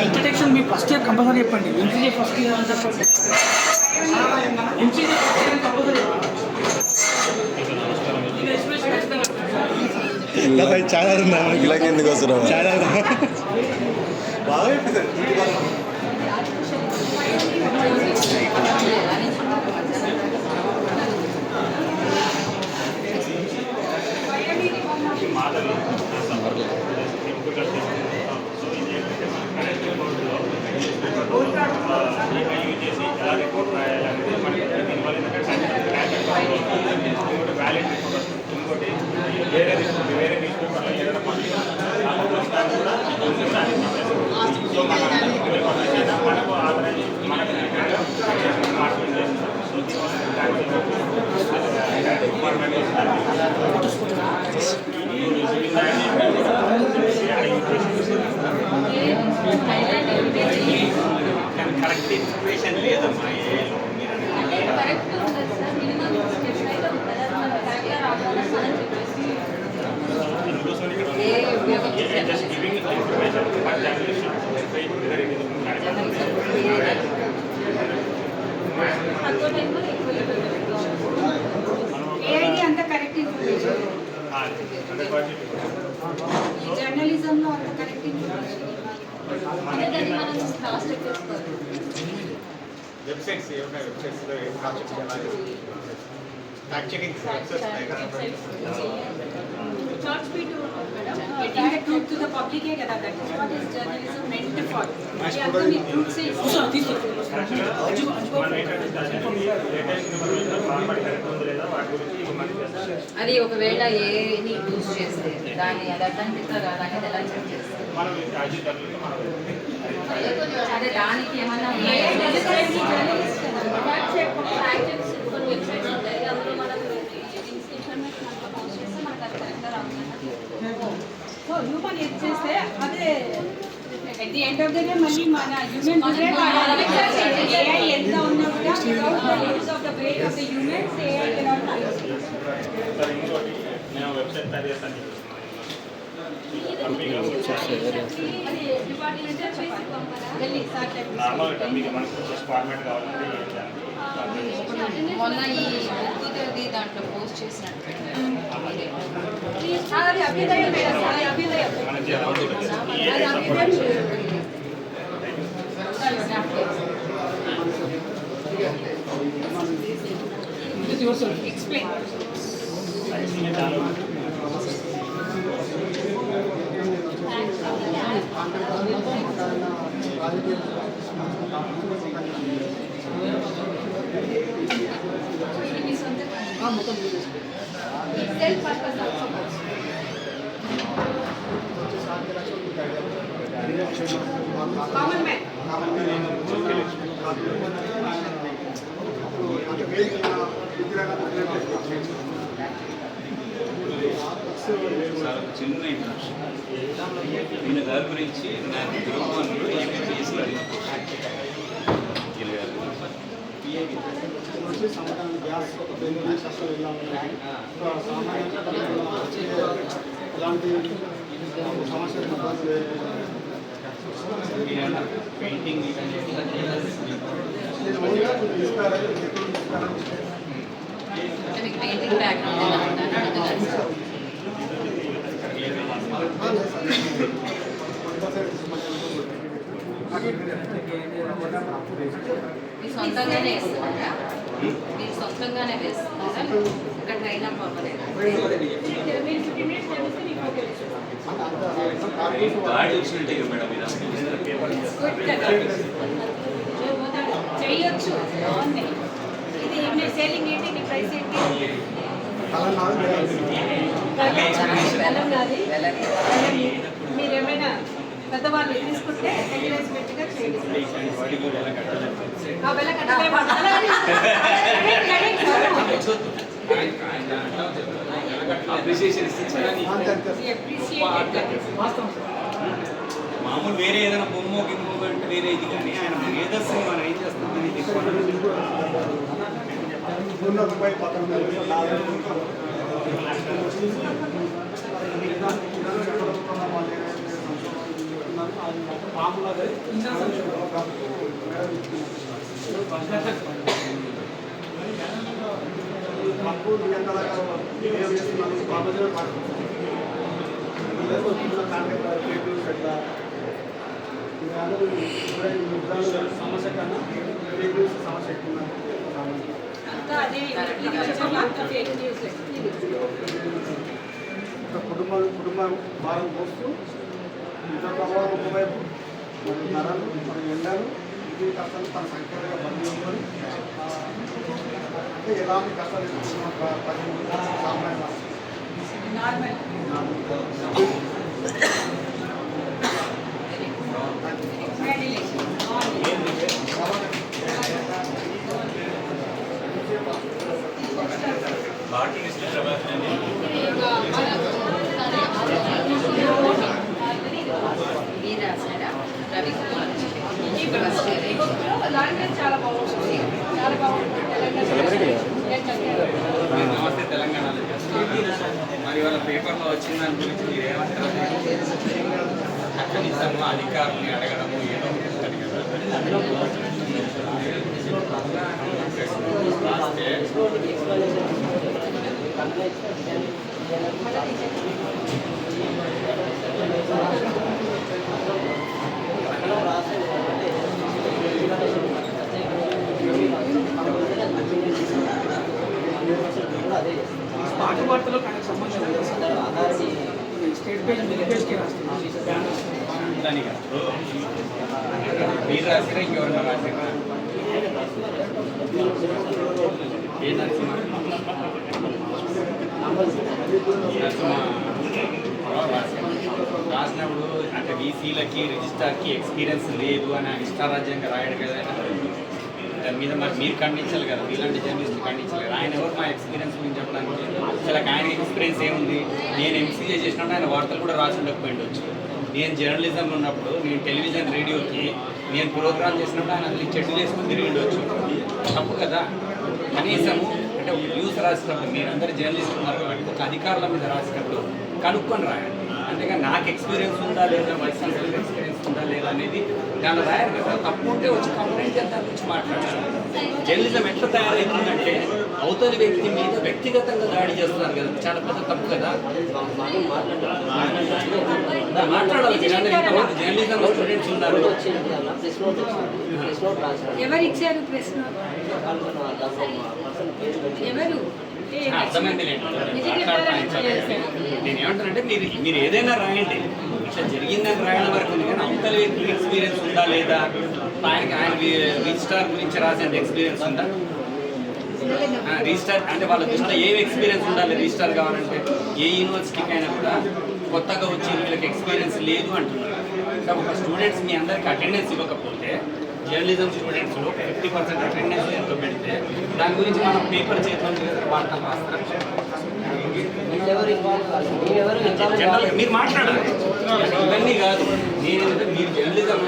Introduction మీ first year compulsory చెప్పండి. MCG first year అని చెప్పండి. ఎంసీజీ ఫస్ట్ ఇయర్ కంపల్సరీ చాలా ఇలాగ ఎందుకు వస్తున్నావు? చాలా బాగా రిపోర్ట్ రాయాలనేది మనకి దీనివల్ల వ్యాలిడ్ ఇంకోటి వేరే న్యూస్ పేపర్లో ఏదైనా సో మనకు ఆథరైజ్ మనకు మార్కెటింగ్ చేస్తారు. కరెక్ట్ ఇన్ఫర్మేషన్ లేదమ్మా. Just giving information, but journalist should verify whether it is correct. ఏది అంత కరెక్ట్ ఇన్ఫర్మేషన్ జర్నలిజంలో అంత కరెక్ట్ ఇన్ఫర్మేషన్ వెబ్సైట్స్ ఏమైనా వెబ్సైట్స్లో ఏం fact checking getting the truth to the public है क्या? That is what is journalism meant for. ये आपको नहीं truth से అది ఒకవేళ ఏని యూజ్ చేస్తే దాన్ని అది అథెంటిక్గా కాదని ఎలా చెక్ చేస్తారు? అదే దానికి ఏమన్నా హ్యూమన్ ఎడ్ చేస్తే అదే at the end of the day మళ్ళీ మన హ్యూమన్ AI ఎంత ఉన్నా కూడా without the use of the brain of the humans AI cannot function. నేను వెబ్సైట్ తయారు చేస్తాను. నార్మల్ మీకు మనకు ఫార్మాట్ కావాలంటే మొన్న ఈ ఉద్యోగి దాంట్లో పోస్ట్ చేసినట్టు అభ్యుదయం అభ్యుదయం ఎక్స్ప్లెయిన్ కామన్ మ్యాన్ చిన్న ఇంట్రడక్షన్ ఈయన గారి గురించి నాకు తిరుమలలో ఏపీఎస్లో పెయింటింగ్ మీకు పెయింటింగ్ బ్యాక్గ్రౌండ్ మీరు సొంతంగానే వేస్తున్నారా? మీరు సొంతంగానే వేస్తున్నారా? ఇక్కడ ట్రైన్ అప్ అవ్వలేదు. గాడి వచ్చినట్టే మేడం చేయొచ్చు. బాగుంది. ఇది మీరు సేలింగ్ ఏంటి? నీ ప్రైస్ ఏంటి? మీరు ఏమైనా పెద్దవాళ్ళు తీసుకుంటే ఎంకరేజ్మెంట్గా చేయండి. వెల కట్టలే మామూలు వేరే ఏదైనా బొమ్మ గిమ్మో అంటే వేరే ఇది కానీ ఆయన మేధస్సుని మనం ఏం చేస్తాం మాకు నియంత్రణ ఏం చేస్తున్నాను బాబుజీ పాడుతున్నాను సమస్య కన్నా సమస్య ఎక్కువ అంతా అదే ఫేక్ న్యూస్. కుటుంబం భారం పోస్తూ ఇతర ప్రభావం ఒకవైపు మరి నరాలు మరి ఎండాలు ఇది కష్టాలు తన సంఖ్యగా బంధించుకొని అంటే ఎలాంటి కష్టాలు ఎదుర్కొన్న సామాన్య నార్మల్. పార్టీ లిస్ట్ ప్రభావం అని మీరు రాసారా రవికుమార్ లాంగ్వేజ్ చాలా బాగుంటుంది. చాలా బాగుంటుంది. నమస్తే తెలంగాణలో మరి వాళ్ళ పేపర్లో వచ్చిన దాని గురించి మీరు ఏమంటారు? కనీసము అధికారులని అడగడము ఏదో ఉంటుంది కదా. రాస్తే పాట వార్తలో కానీ సంబంధం లేదు. స్టేట్ పేజ్ మిల్ పేజ్కి రాస్తుంది బ్యానర్స్. దాని కాదు మీరు రాసిరా ఇంకెవరన్నా రాసిరా ఏ నరసింహ రాసినప్పుడు అంటే వీసీలకి రిజిస్టార్కి ఎక్స్పీరియన్స్ లేదు అని ఇష్టారాజ్యంగా రాయడు కదా. దాని మీద మరి మీరు ఖండించాలి కదా, మీలాంటి జర్నలిస్టులు ఖండించాలి కదా. ఆయన ఎవరు మా ఎక్స్పీరియన్స్ గురించి చెప్పడానికి? అసలు ఆయన ఎక్స్పీరియన్స్ ఏముంది? నేను ఎంసీఏ చేసినప్పుడు ఆయన వార్తలు కూడా రాసి ఉండకపోయిండొచ్చు. నేను జర్నలిజంలో ఉన్నప్పుడు నేను టెలివిజన్ రేడియోకి నేను ప్రోగ్రామ్ చేసినప్పుడు ఆయన అసలు చెట్టు చేసుకుని తిరిగి ఉండొచ్చు. తప్పు కదా. కనీసము అంటే ఒక న్యూస్ రాసినప్పుడు మీరందరూ జర్నలిస్ట్ ఉన్నారు కాబట్టి ఒక అధికారుల మీద రాసినప్పుడు కనుక్కొని రాయండి. అంతేగాని నాకు ఎక్స్పీరియన్స్ ఉందా లేదా, వైస్ ఛాన్సలర్ ఎక్స్పీరియన్స్ ఉందా లేదా అనేది దాంట్లో రాయారు కదా. తప్పు ఉంటే వచ్చి కంప్లైంట్ చేద్దాం గురించి మాట్లాడారు. జర్నలిజం ఎట్లా తయారైతుందంటే అవతలి వ్యక్తి మీద వ్యక్తిగతంగా దాడి చేస్తున్నారు కదా. చాలా పెద్ద తప్పు కదా. మాట్లాడాలి. జర్నలిజం స్టూడెంట్స్ ఉన్నారు. ఎవరు ఇచ్చారు ప్రెస్ నోట్? ఎవరు? అర్థమైంది లేదు. నేను ఏమంటానంటే మీరు ఏదైనా రాయండి, ఇట్లా జరిగిందని రాయడం వరకు ఉంది. కానీ అవతల వ్యక్తికి ఎక్స్పీరియన్స్ ఉందా లేదా, ఆయన రిజిస్టార్ గురించి రాసేంత ఎక్స్పీరియన్స్ ఉందా? రిజిస్టార్ అంటే వాళ్ళ దృష్టిలో ఏం ఎక్స్పీరియన్స్ ఉండాలి రిజిస్టార్ కావాలంటే? ఏ యూనివర్సిటీకి అయినా కూడా కొత్తగా వచ్చి వీళ్ళకి ఎక్స్పీరియన్స్ లేదు అంటున్నారు. ఒక స్టూడెంట్స్ మీ అందరికి అటెండెన్స్ ఇవ్వకపోతే జర్నలిజం స్టూడెంట్స్లో 50% అటెండెన్స్ ఎంతో పెడితే దాని గురించి మనం పేపర్ చేతిలో వార్తలు రాస్తాం. జనరల్గా మీరు మాట్లాడాలి. ఇవన్నీ కాదు. నేను మీరు జర్నలిజం